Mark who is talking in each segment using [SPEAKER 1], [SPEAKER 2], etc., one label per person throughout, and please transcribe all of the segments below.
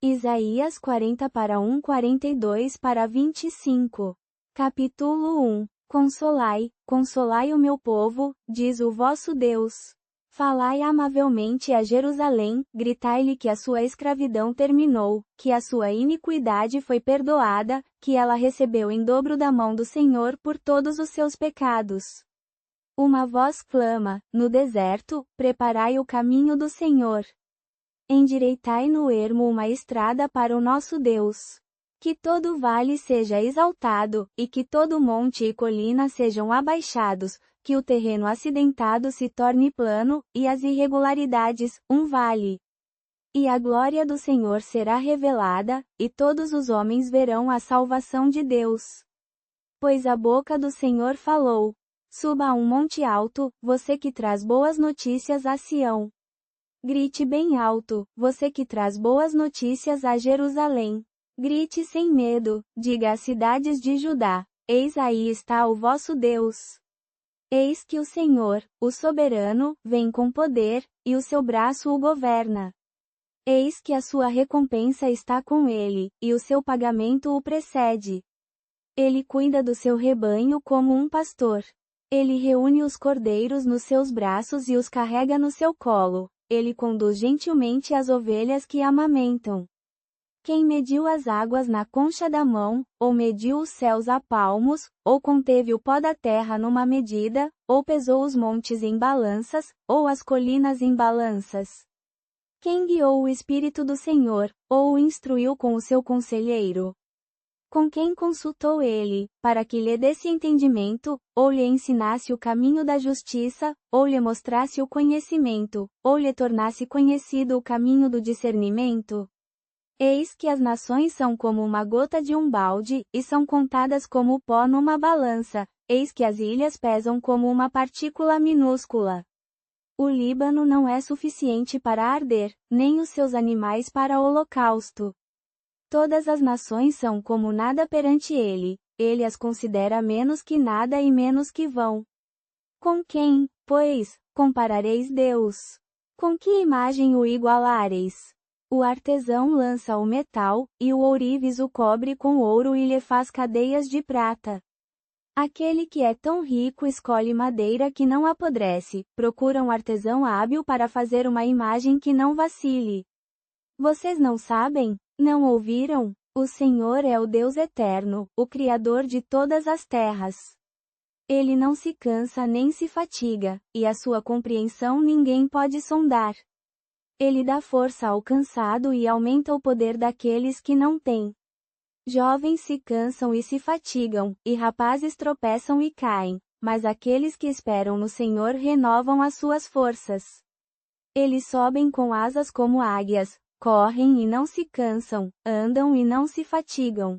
[SPEAKER 1] Isaías 40:1-42-25. Capítulo 1. Consolai, consolai o meu povo, diz o vosso Deus. Falai amavelmente a Jerusalém, gritai-lhe que a sua escravidão terminou, que a sua iniquidade foi perdoada, que ela recebeu em dobro da mão do Senhor por todos os seus pecados. Uma voz clama, no deserto, preparai o caminho do Senhor. Endireitai no ermo uma estrada para o nosso Deus. Que todo vale seja exaltado, e que todo monte e colina sejam abaixados, que o terreno acidentado se torne plano, e as irregularidades, um vale. E a glória do Senhor será revelada, e todos os homens verão a salvação de Deus. Pois a boca do Senhor falou. Suba a um monte alto, você que traz boas notícias a Sião. Grite bem alto, você que traz boas notícias a Jerusalém. Grite sem medo, diga às cidades de Judá: eis aí está o vosso Deus. Eis que o Senhor, o soberano, vem com poder, e o seu braço o governa. Eis que a sua recompensa está com ele, e o seu pagamento o precede. Ele cuida do seu rebanho como um pastor. Ele reúne os cordeiros nos seus braços e os carrega no seu colo. Ele conduz gentilmente as ovelhas que amamentam. Quem mediu as águas na concha da mão, ou mediu os céus a palmos, ou conteve o pó da terra numa medida, ou pesou os montes em balanças, ou as colinas em balanças? Quem guiou o Espírito do Senhor, ou o instruiu com o seu conselheiro? Com quem consultou ele, para que lhe desse entendimento, ou lhe ensinasse o caminho da justiça, ou lhe mostrasse o conhecimento, ou lhe tornasse conhecido o caminho do discernimento? Eis que as nações são como uma gota de um balde, e são contadas como pó numa balança, eis que as ilhas pesam como uma partícula minúscula. O Líbano não é suficiente para arder, nem os seus animais para holocausto. Todas as nações são como nada perante ele as considera menos que nada e menos que vão. Com quem, pois, comparareis Deus? Com que imagem o igualareis? O artesão lança o metal, e o ourives o cobre com ouro e lhe faz cadeias de prata. Aquele que é tão rico escolhe madeira que não apodrece, procura um artesão hábil para fazer uma imagem que não vacile. Vocês não sabem? Não ouviram? O Senhor é o Deus eterno, o Criador de todas as terras. Ele não se cansa nem se fatiga, e a sua compreensão ninguém pode sondar. Ele dá força ao cansado e aumenta o poder daqueles que não têm. Jovens se cansam e se fatigam, e rapazes tropeçam e caem, mas aqueles que esperam no Senhor renovam as suas forças. Eles sobem com asas como águias, correm e não se cansam, andam e não se fatigam.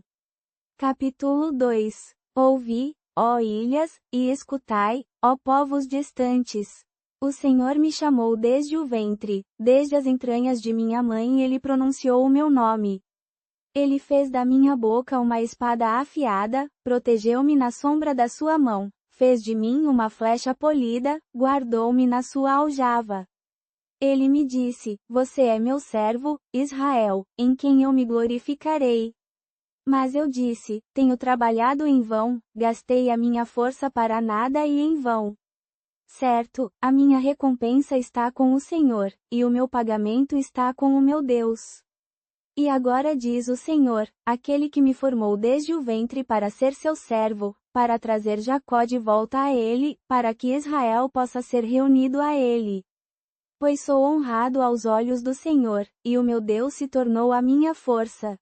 [SPEAKER 1] Capítulo 2. Ouvi, ó ilhas, e escutai, ó povos distantes. O Senhor me chamou desde o ventre, desde as entranhas de minha mãe ele pronunciou o meu nome. Ele fez da minha boca uma espada afiada, protegeu-me na sombra da sua mão, fez de mim uma flecha polida, guardou-me na sua aljava. Ele me disse: você é meu servo, Israel, em quem eu me glorificarei. Mas eu disse: tenho trabalhado em vão, gastei a minha força para nada e em vão. Certo, a minha recompensa está com o Senhor, e o meu pagamento está com o meu Deus. E agora diz o Senhor, aquele que me formou desde o ventre para ser seu servo, para trazer Jacó de volta a ele, para que Israel possa ser reunido a ele. Pois sou honrado aos olhos do Senhor, e o meu Deus se tornou a minha força.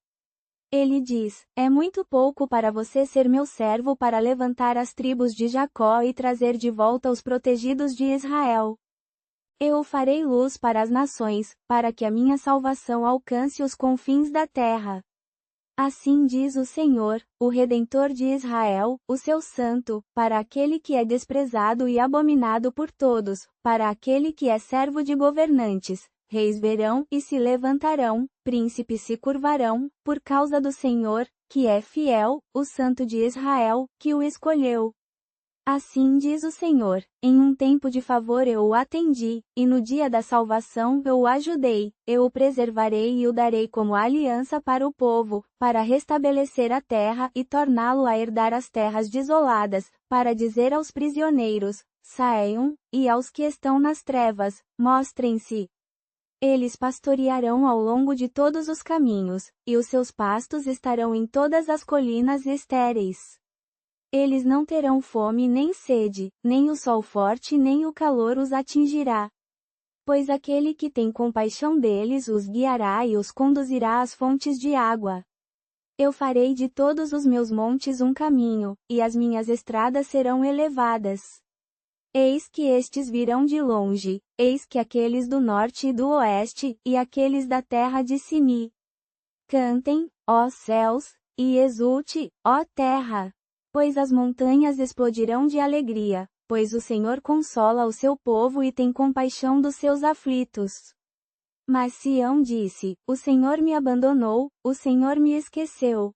[SPEAKER 1] Ele diz: é muito pouco para você ser meu servo para levantar as tribos de Jacó e trazer de volta os protegidos de Israel. Eu o farei luz para as nações, para que a minha salvação alcance os confins da terra. Assim diz o Senhor, o Redentor de Israel, o seu santo, para aquele que é desprezado e abominado por todos, para aquele que é servo de governantes. Reis verão e se levantarão, príncipes se curvarão, por causa do Senhor, que é fiel, o Santo de Israel, que o escolheu. Assim diz o Senhor, em um tempo de favor eu o atendi, e no dia da salvação eu o ajudei, eu o preservarei e o darei como aliança para o povo, para restabelecer a terra e torná-lo a herdar as terras desoladas, para dizer aos prisioneiros, saiam, e aos que estão nas trevas, mostrem-se. Eles pastorearão ao longo de todos os caminhos, e os seus pastos estarão em todas as colinas estéreis. Eles não terão fome nem sede, nem o sol forte nem o calor os atingirá. Pois aquele que tem compaixão deles os guiará e os conduzirá às fontes de água. Eu farei de todos os meus montes um caminho, e as minhas estradas serão elevadas. Eis que estes virão de longe, eis que aqueles do norte e do oeste, e aqueles da terra de Sini. Cantem, ó céus, e exulte, ó terra. Pois as montanhas explodirão de alegria, pois o Senhor consola o seu povo e tem compaixão dos seus aflitos. Mas Sião disse, o Senhor me abandonou, o Senhor me esqueceu.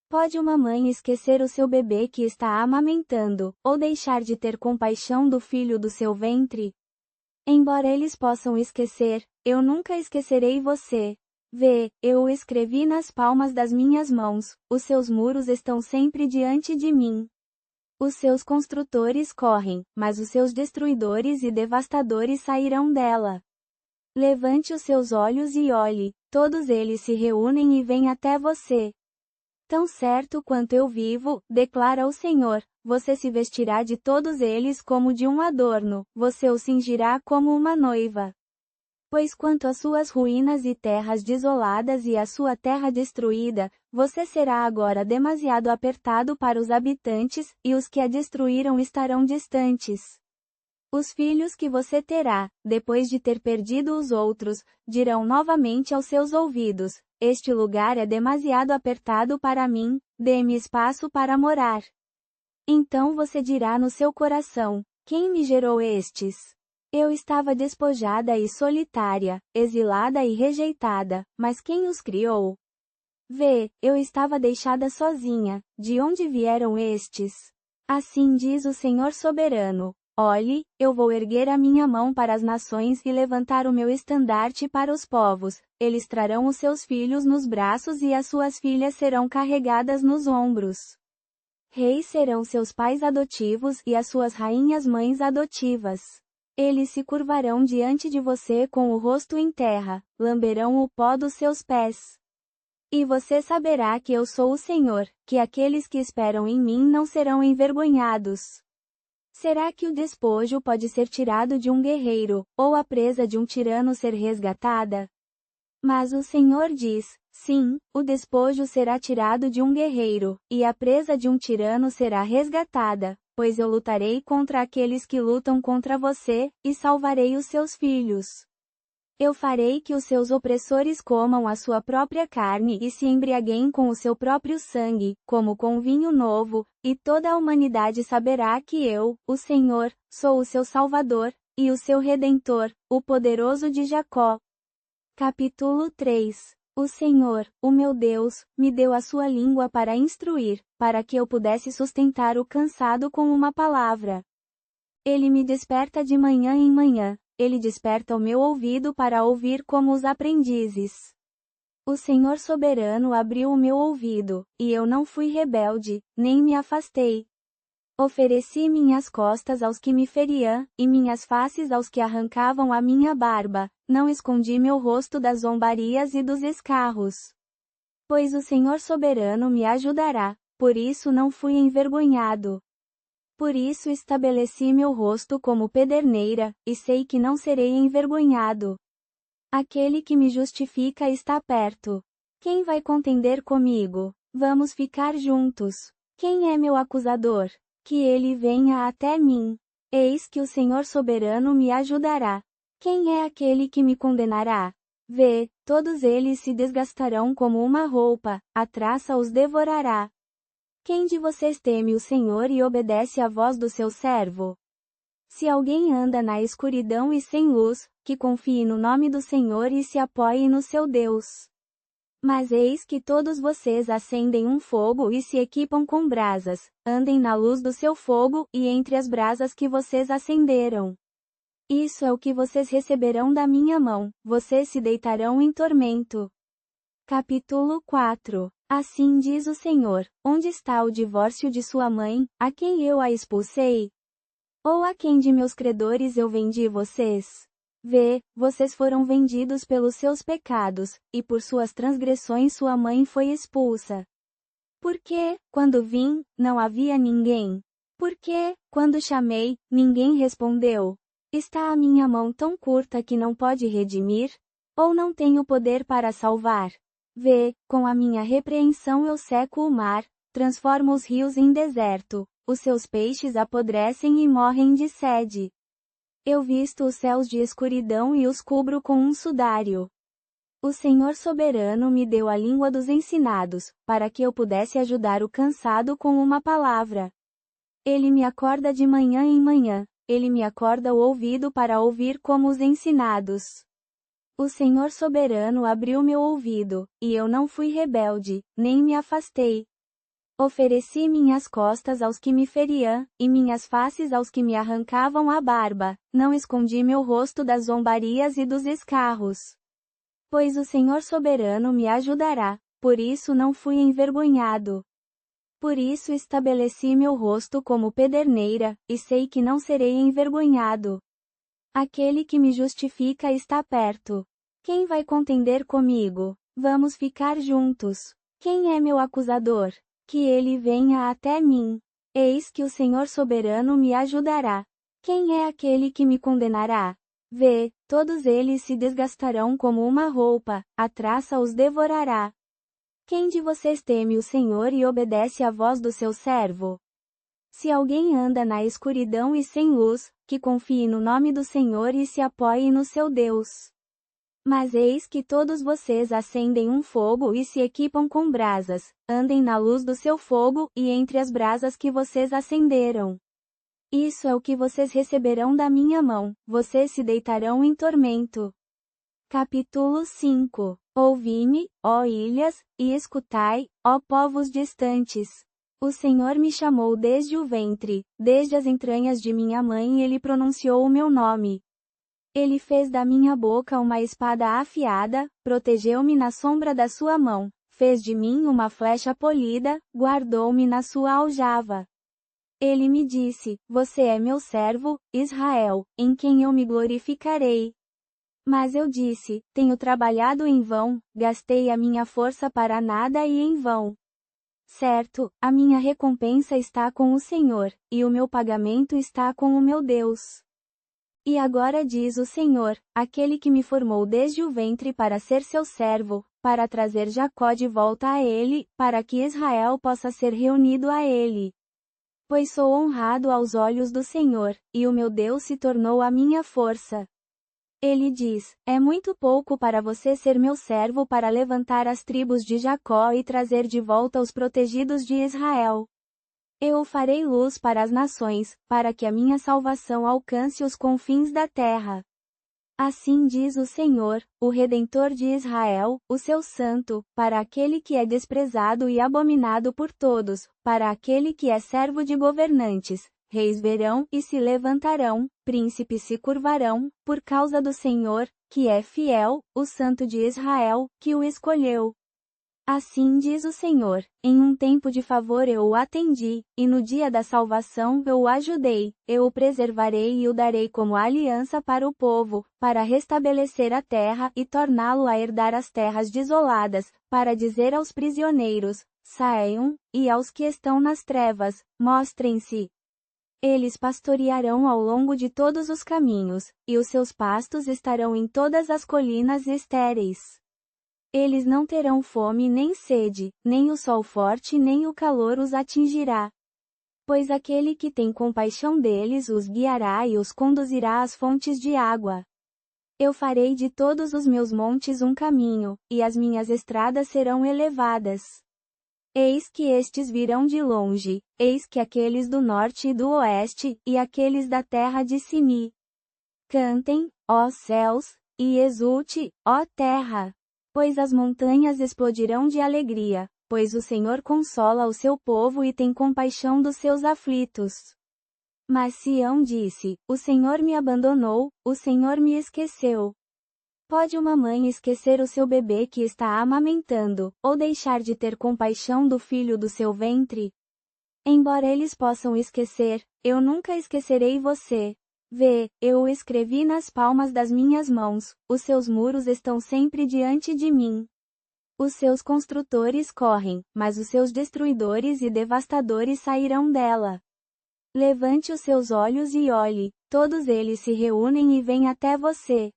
[SPEAKER 1] Pode uma mãe esquecer o seu bebê que está amamentando, ou deixar de ter compaixão do filho do seu ventre? Embora eles possam esquecer, eu nunca esquecerei você. Vê, eu o escrevi nas palmas das minhas mãos, os seus muros estão sempre diante de mim. Os seus construtores correm, mas os seus destruidores e devastadores sairão dela. Levante os seus olhos e olhe, todos eles se reúnem e vêm até você. Tão certo quanto eu vivo, declara o Senhor, você se vestirá de todos eles como de um adorno, você o cingirá como uma noiva. Pois quanto às suas ruínas e terras desoladas e à sua terra destruída, você será agora demasiado apertado para os habitantes, e os que a destruíram estarão distantes. Os filhos que você terá, depois de ter perdido os outros, dirão novamente aos seus ouvidos, este lugar é demasiado apertado para mim, dê-me espaço para morar. Então você dirá no seu coração, quem me gerou estes? Eu estava despojada e solitária, exilada e rejeitada, mas quem os criou? Vê, eu estava deixada sozinha, de onde vieram estes? Assim diz o Senhor soberano, olhe, eu vou erguer a minha mão para as nações e levantar o meu estandarte para os povos, eles trarão os seus filhos nos braços e as suas filhas serão carregadas nos ombros. Reis serão seus pais adotivos e as suas rainhas mães adotivas. Eles se curvarão diante de você com o rosto em terra, lamberão o pó dos seus pés. E você saberá que eu sou o Senhor, que aqueles que esperam em mim não serão envergonhados. Será que o despojo pode ser tirado de um guerreiro, ou a presa de um tirano ser resgatada? Mas o Senhor diz, sim, o despojo será tirado de um guerreiro, e a presa de um tirano será resgatada, pois eu lutarei contra aqueles que lutam contra você, e salvarei os seus filhos. Eu farei que os seus opressores comam a sua própria carne e se embriaguem com o seu próprio sangue, como com vinho novo, e toda a humanidade saberá que eu, o Senhor, sou o seu Salvador, e o seu Redentor, o poderoso de Jacó. Capítulo 3. O Senhor, o meu Deus, me deu a sua língua para instruir, para que eu pudesse sustentar o cansado com uma palavra. Ele me desperta de manhã em manhã, ele desperta o meu ouvido para ouvir como os aprendizes. O Senhor soberano abriu o meu ouvido, e eu não fui rebelde, nem me afastei. Ofereci minhas costas aos que me feriam, e minhas faces aos que arrancavam a minha barba, não escondi meu rosto das zombarias e dos escarros. Pois o Senhor soberano me ajudará, por isso não fui envergonhado. Por isso estabeleci meu rosto como pederneira, e sei que não serei envergonhado. Aquele que me justifica está perto. Quem vai contender comigo? Vamos ficar juntos. Quem é meu acusador? Que ele venha até mim. Eis que o Senhor soberano me ajudará. Quem é aquele que me condenará? Vê, todos eles se desgastarão como uma roupa, a traça os devorará. Quem de vocês teme o Senhor e obedece à voz do seu servo? Se alguém anda na escuridão e sem luz, que confie no nome do Senhor e se apoie no seu Deus. Mas eis que todos vocês acendem um fogo e se equipam com brasas, andem na luz do seu fogo e entre as brasas que vocês acenderam. Isso é o que vocês receberão da minha mão, vocês se deitarão em tormento. Capítulo 4. Assim diz o Senhor: onde está o divórcio de sua mãe, a quem eu a expulsei? Ou a quem de meus credores eu vendi vocês? Vê, vocês foram vendidos pelos seus pecados, e por suas transgressões sua mãe foi expulsa. Porque, quando vim, não havia ninguém? Porque, quando chamei, ninguém respondeu? Está a minha mão tão curta que não pode redimir? Ou não tenho poder para salvar? Vê, com a minha repreensão eu seco o mar, transformo os rios em deserto, os seus peixes apodrecem e morrem de sede. Eu visto os céus de escuridão e os cubro com um sudário. O Senhor soberano me deu a língua dos ensinados, para que eu pudesse ajudar o cansado com uma palavra. Ele me acorda de manhã em manhã, ele me acorda o ouvido para ouvir como os ensinados. O Senhor soberano abriu meu ouvido, e eu não fui rebelde, nem me afastei. Ofereci minhas costas aos que me feriam, e minhas faces aos que me arrancavam a barba, não escondi meu rosto das zombarias e dos escarros. Pois o Senhor soberano me ajudará, por isso não fui envergonhado. Por isso estabeleci meu rosto como pederneira, e sei que não serei envergonhado. Aquele que me justifica está perto. Quem vai contender comigo? Vamos ficar juntos. Quem é meu acusador? Que ele venha até mim. Eis que o Senhor soberano me ajudará. Quem é aquele que me condenará? Vê, todos eles se desgastarão como uma roupa, a traça os devorará. Quem de vocês teme o Senhor e obedece à voz do seu servo? Se alguém anda na escuridão e sem luz, que confie no nome do Senhor e se apoie no seu Deus. Mas eis que todos vocês acendem um fogo e se equipam com brasas, andem na luz do seu fogo e entre as brasas que vocês acenderam. Isso é o que vocês receberão da minha mão, vocês se deitarão em tormento. Capítulo 5. Ouvi-me, ó ilhas, e escutai, ó povos distantes. O Senhor me chamou desde o ventre, desde as entranhas de minha mãe ele pronunciou o meu nome. Ele fez da minha boca uma espada afiada, protegeu-me na sombra da sua mão, fez de mim uma flecha polida, guardou-me na sua aljava. Ele me disse: você é meu servo, Israel, em quem eu me glorificarei. Mas eu disse: tenho trabalhado em vão, gastei a minha força para nada e em vão. Certo, a minha recompensa está com o Senhor, e o meu pagamento está com o meu Deus. E agora diz o Senhor, aquele que me formou desde o ventre para ser seu servo, para trazer Jacó de volta a ele, para que Israel possa ser reunido a ele. Pois sou honrado aos olhos do Senhor, e o meu Deus se tornou a minha força. Ele diz: é muito pouco para você ser meu servo para levantar as tribos de Jacó e trazer de volta os protegidos de Israel. Eu o farei luz para as nações, para que a minha salvação alcance os confins da terra. Assim diz o Senhor, o Redentor de Israel, o seu santo, para aquele que é desprezado e abominado por todos, para aquele que é servo de governantes. Reis verão e se levantarão, príncipes se curvarão, por causa do Senhor, que é fiel, o Santo de Israel, que o escolheu. Assim diz o Senhor, em um tempo de favor eu o atendi, e no dia da salvação eu o ajudei, eu o preservarei e o darei como aliança para o povo, para restabelecer a terra e torná-lo a herdar as terras desoladas, para dizer aos prisioneiros: saiam, e aos que estão nas trevas, mostrem-se. Eles pastorearão ao longo de todos os caminhos, e os seus pastos estarão em todas as colinas estéreis. Eles não terão fome nem sede, nem o sol forte nem o calor os atingirá. Pois aquele que tem compaixão deles os guiará e os conduzirá às fontes de água. Eu farei de todos os meus montes um caminho, e as minhas estradas serão elevadas. Eis que estes virão de longe, eis que aqueles do norte e do oeste, e aqueles da terra de Sini. Cantem, ó céus, e exulte, ó terra. Pois as montanhas explodirão de alegria, pois o Senhor consola o seu povo e tem compaixão dos seus aflitos. Mas Sião disse: O Senhor me abandonou, o Senhor me esqueceu. Pode uma mãe esquecer o seu bebê que está amamentando, ou deixar de ter compaixão do filho do seu ventre? Embora eles possam esquecer, eu nunca esquecerei você. Vê, eu o escrevi nas palmas das minhas mãos, os seus muros estão sempre diante de mim. Os seus construtores correm, mas os seus destruidores e devastadores sairão dela. Levante os seus olhos e olhe, todos eles se reúnem e vêm até você.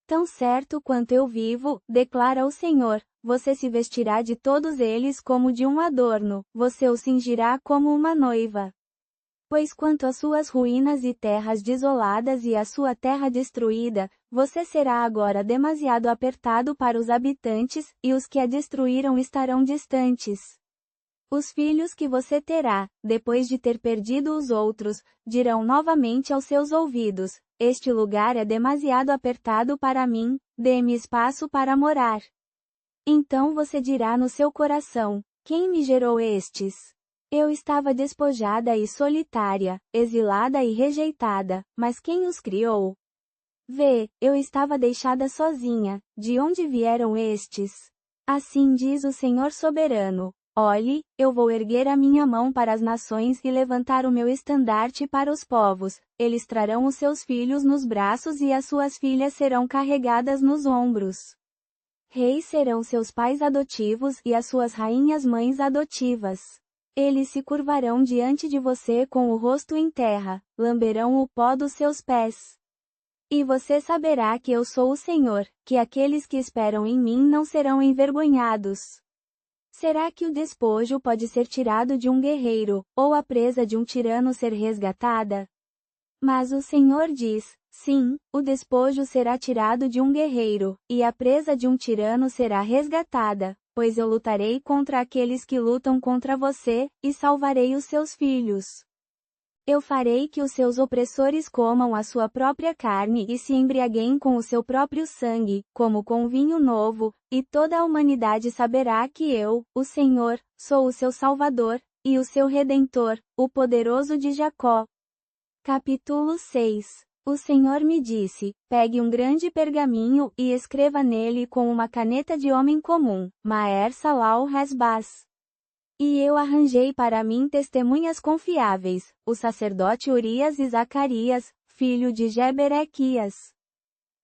[SPEAKER 1] Tão certo quanto eu vivo, declara o Senhor, você se vestirá de todos eles como de um adorno, você o cingirá como uma noiva. Pois quanto às suas ruínas e terras desoladas e à sua terra destruída, você será agora demasiado apertado para os habitantes, e os que a destruíram estarão distantes. Os filhos que você terá, depois de ter perdido os outros, dirão novamente aos seus ouvidos: Este lugar é demasiado apertado para mim, dê-me espaço para morar. Então você dirá no seu coração: Quem me gerou estes? Eu estava despojada e solitária, exilada e rejeitada, mas quem os criou? Vê, eu estava deixada sozinha, de onde vieram estes? Assim diz o Senhor soberano: Olhe, eu vou erguer a minha mão para as nações e levantar o meu estandarte para os povos, eles trarão os seus filhos nos braços e as suas filhas serão carregadas nos ombros. Reis serão seus pais adotivos e as suas rainhas mães adotivas. Eles se curvarão diante de você com o rosto em terra, lamberão o pó dos seus pés. E você saberá que eu sou o Senhor, que aqueles que esperam em mim não serão envergonhados. Será que o despojo pode ser tirado de um guerreiro, ou a presa de um tirano ser resgatada? Mas o Senhor diz: sim, o despojo será tirado de um guerreiro, e a presa de um tirano será resgatada, pois eu lutarei contra aqueles que lutam contra você, e salvarei os seus filhos. Eu farei que os seus opressores comam a sua própria carne e se embriaguem com o seu próprio sangue, como com vinho novo, e toda a humanidade saberá que eu, o Senhor, sou o seu Salvador, e o seu Redentor, o poderoso de Jacó. Capítulo 6. O Senhor me disse: pegue um grande pergaminho e escreva nele com uma caneta de homem comum, Maher Salal Resbaz. E eu arranjei para mim testemunhas confiáveis, o sacerdote Urias e Zacarias, filho de Jeberequias.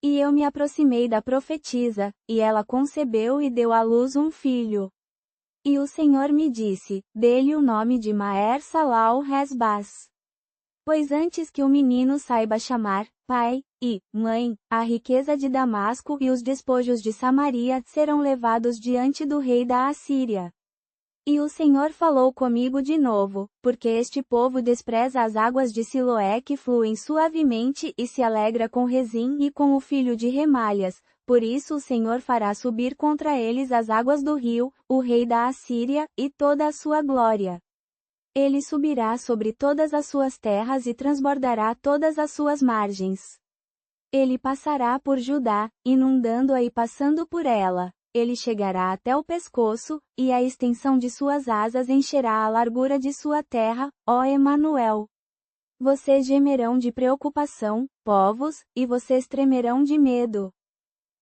[SPEAKER 1] E eu me aproximei da profetisa, e ela concebeu e deu à luz um filho. E o Senhor me disse: dê-lhe o nome de Maher Salal Resbaz. Pois antes que o menino saiba chamar pai e mãe, a riqueza de Damasco e os despojos de Samaria serão levados diante do rei da Assíria. E o Senhor falou comigo de novo, porque este povo despreza as águas de Siloé que fluem suavemente e se alegra com Rezim e com o filho de Remalhas, por isso o Senhor fará subir contra eles as águas do rio, o rei da Assíria, e toda a sua glória. Ele subirá sobre todas as suas terras e transbordará todas as suas margens. Ele passará por Judá, inundando-a e passando por ela. Ele chegará até o pescoço, e a extensão de suas asas encherá a largura de sua terra, ó Emanuel. Vocês gemerão de preocupação, povos, e vocês tremerão de medo.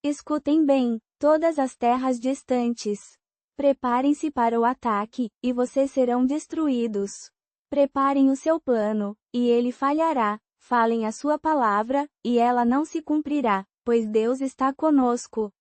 [SPEAKER 1] Escutem bem, todas as terras distantes. Preparem-se para o ataque, e vocês serão destruídos. Preparem o seu plano, e ele falhará. Falem a sua palavra, e ela não se cumprirá, pois Deus está conosco.